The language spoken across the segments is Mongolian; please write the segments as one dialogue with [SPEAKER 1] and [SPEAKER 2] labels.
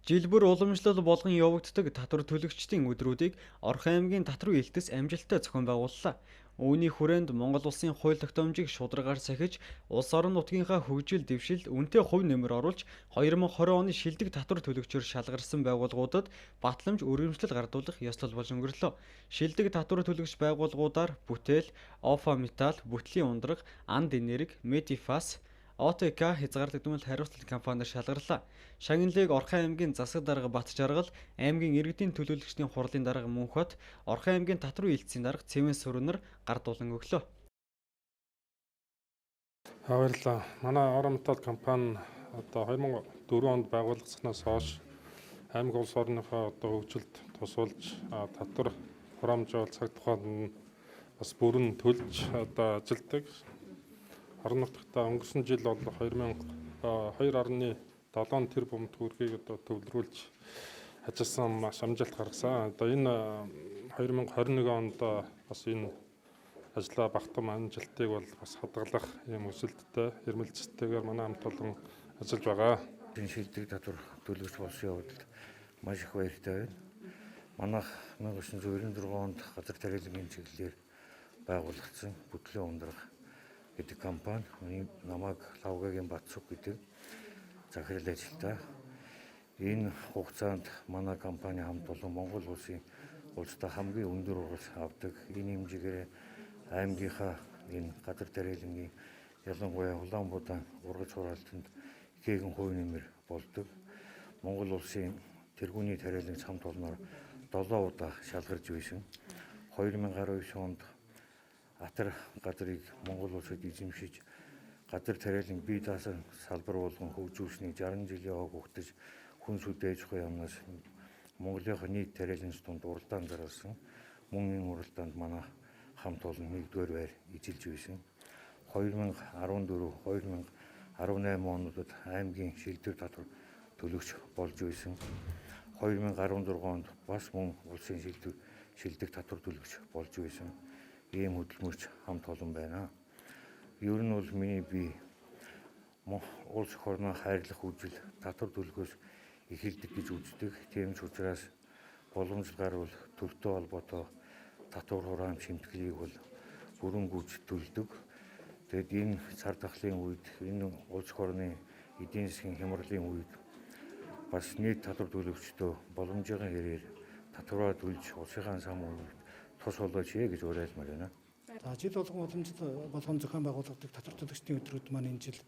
[SPEAKER 1] Жил бүр уламжлал болгон явагддаг татвар төлөгчдийн өдрүүдийг Орхон аймгийн татвар үйлдэл амжилттай зохион байгууллаа. Үүний хүрээнд Монгол улсын хууль тогтоомжийг шударгаар сахиж, улс орон нутгийнхаа хөгжил дэвшилд үнэтэй хувь нэмэр оруулж, 2020 оны шилдэг татвар төлөгчөөр шалгарсан байгууллагуудад батламж өргөмжлөл гардуулах ёслол болж өнгөрлөө. Шилдэг татвар төлөгч байгууллагуудаар Бүтээл, Офа Металл, Бүтлийн ундраг, Анд энерги, Медифас, ОТК хязгаарлагдмал хариуцлага компаниар шалгарлаа. Шагналыг Орхон аймгийн засаг дарга Бат Жаргал, аймгийн иргэдийн төлөөлөгчдийн хурлын дарга Мөнхбат, Орхон аймгийн татвар үйлдлийн дарга Цэвэн Сүрэнэр гардуулан өглөө.
[SPEAKER 2] Баярлалаа. Манай Орон Металл компани одоо 2004 онд байгуулагдсанаас хойш аймаг улс орныхоо одоо хөгжилд тусалж татвар хураамжуул цаг тухайд нь бас бүрэн төлж одоо ажилдаг. Орон нутгатаа өнгөрсөн жил бол 2.7 тэрбум төгрөгийг одоо төвлөрүүлж ажилласан маш амжилт гаргасан. Одоо энэ 2021 онд бас энэ ажлаа багтам амжилтыг бол бас хадгалах юм өсөлттэй, эрмэлзэлтэйгээр манай хамт олон ажиллаж байгаа.
[SPEAKER 3] Энэ шилдэг татвар төлөгч болсон явдал маш их баяртай байна. Манайх 1994 онд газар тариалангийн чиглэлээр байгуулагдсан Бүтлийн ундраг гэдэг компани намайг Лавгагийн Батцуг гэдэг захирал ажилтаа. Энэ хугацаанд манай компани хамт олон Монгол улсын улстай хамгийн өндөр ургац авдаг. Энэ хэмжээгээр аймгийнхаа энэ газар тариалангийн ялангуяа Улаанбуудан ургац хураалтанд ихээхэн хувь нэмэр болдог. Монгол улсын тэргүүний тариалагч хамт олноор 7 удаа шалгарч байсан. 2019 онд Атар газрыг Монгол улсад эзэмшиж газар тариалан бие даасан салбар болгон хөгжүүлсний 60 жилийн хог хугтаж хүн сүдээж ухаан ямнаас Монголынхаа нийт тариаланч тунд уралдаан зарласан. Мөн энэ уралдаанд манай хамт олон 1-р байр эзэлж байсан. 2014-2018 онуудад аймгийн шилдэг татвар төлөгч болж байсан. 2016 онд бас мөн улсын шилдэг татвар төлөгч болж байсан. Ийм хөдөлмөрч хамт олон байна. Ер нь бол миний бие улс орноо хайрлах үжил татвар төлөхөөс эхэлдэг гэж үздэг. Тийм ч учраас боломжтой гарвал төлтөө холбоотой татвар хураамж шимтгэлийг бол бүрэн гүйж төлдөг. Тэгэд энэ цар тахлын үед, энэ улс орны эдийн засгийн хямралын үед бас нийт татвар төлөгчдөө боломжийн хэрээр татвараа төлж улсынхаа сан мөрөнд тус болооч гэж уриалмаар байна.
[SPEAKER 4] За жил болгон болгон зохион байгуулагддаг татвар төлөгчдийн өдрүүд маань энэ жил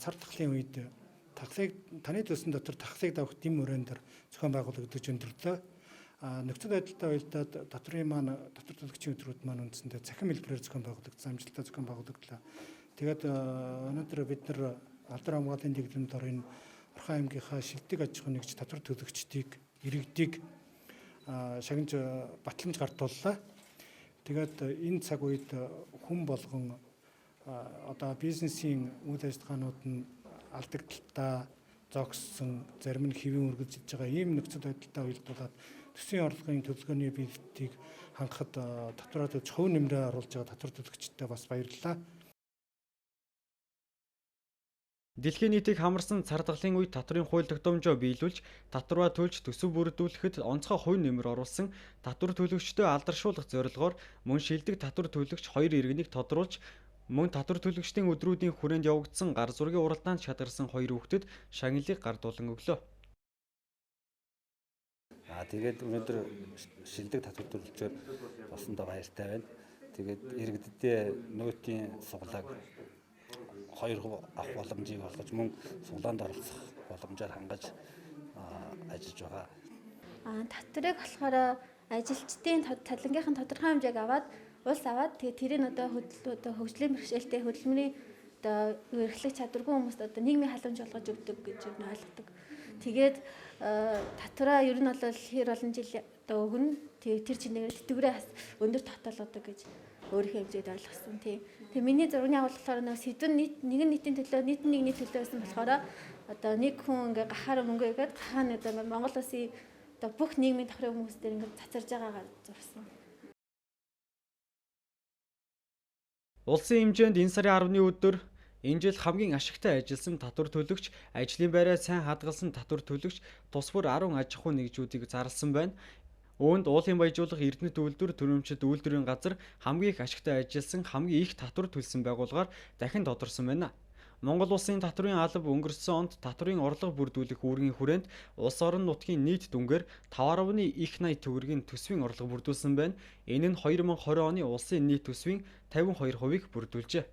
[SPEAKER 4] цар тахлын үед таны төлсөн дотор тахлыг давах дэм өрөөнд зохион байгуулагдаж өндөрлөө. Нөхцөл байдалтай уялдаад татвар төлөгчийн өдрүүд маань үндсэндээ цахим хэлбэрээр зохион байгуулагдсан, амжилттай зохион байгуулагдлаа. Тэгээд өнөөдөр бид нар алдар хамгааллын дэглэмд орын Орхон аймгийнхаа шилдэг аж ахуйн нэгж татвар төлөгчдийг иргэдийг шагнаж батламж гартууллаа. Тэгээд энэ цаг үед хүн болгон одоо бизнесийн үйл ажиллагаанууд нь алдагдaltaа зогссон, зарим нь хэвэн үргэлжилж байгаа ийм нөхцөл байдалтай уялдуулаад төсвийн орлогын төлөвлөгөөний биелэлтийг хангахад татвараа төлж хувь нэмрээ оруулж байгаа татвар төлөгчдтэй бас баярлалаа.
[SPEAKER 1] Дэлхийн нийтийг хамарсан цар тахлын үед татварын хууль тогтоомжоо биелүүлж, татвараа төлж төсөв бүрдүүлэхэд онцгой хувь нэмэр оруулсан татвар төлөгчдөө алдаршуулах зорилгоор мөн шилдэг татвар төлөгч 2 иргэнийг тодруулж, мөн татвар төлөгчдийн өдрүүдийн хүрээнд явагдсан гар зургийн уралдаанд шадарсан 2 хүүхдэд шагналыг гардуулан өглөө.
[SPEAKER 5] Тэгээд өнөөдөр шилдэг татвар төлөвчөөр болсондоо баяртай байна. Тэгээд иргэддээ нөөтийн суглааг 2% авах боломжийг олгож мөн суглаанд оролцох боломжоор хангаж ажиллаж байгаа.
[SPEAKER 6] Татварыг болохоор ажилчдын цалингийнхан тодорхой хэмжээг аваад улс аваад тэгээд тэрийг одоо хөгжлийн бэрхшээлтэй хөдөлмөрийн одоо эрхлэх чадваргүй хүмүүст одоо нийгмийн халамж олгож өгдөг гэж ойлгодог. Тэгээд татвараа ер нь бол хэр олон жил одоо өгнө. Тэр чинээр тэтгэврээ бас өндөр таталгадаг гэж өөрийнхөө хэмжээд ойлгосон. Тэгээ миний зургийн агуулгаар нэг сэдвэн нэгэн нийтийн төлөө нийтний төлөө байсан болохоор одоо нэг хүн ингээ гахаар мөнгө игээд гахааны одоо Монгол улсын одоо бүх нийгмийн давхрын хүмүүсээр ингээ цацарж байгаагаар зурсан.
[SPEAKER 1] Улсын хэмжээнд энэ сарын 10-ны өдөр Энэ жил хамгийн ашигтай ажилласан татвар төлөгч, ажлын байраа сайн хадгалсан татвар төлөгч тус бүр 10 аж ахуй нэгжүүдийг зарласан байна. Үүнд уулын баяжуулах Эрдэнэт үйлдвэр, Төрөмчөд үйлдвэрийн газар хамгийн их ашигтай ажилласан, хамгийн их татвар төлсөн байгууллагаар дахин тодорсон байна. Монгол улсын татврын алба өнгөрсөн онд татврын орлого бүрдүүлэх үүргийн хүрээнд улс орон нутгийн нийт дүнгээр 5.1 их 80 төгрөгийн төсвийн орлого бүрдүүлсэн байна. Энэ нь 2020 оны улсын нийт төсвийн 52%-ийг бүрдүүлжээ.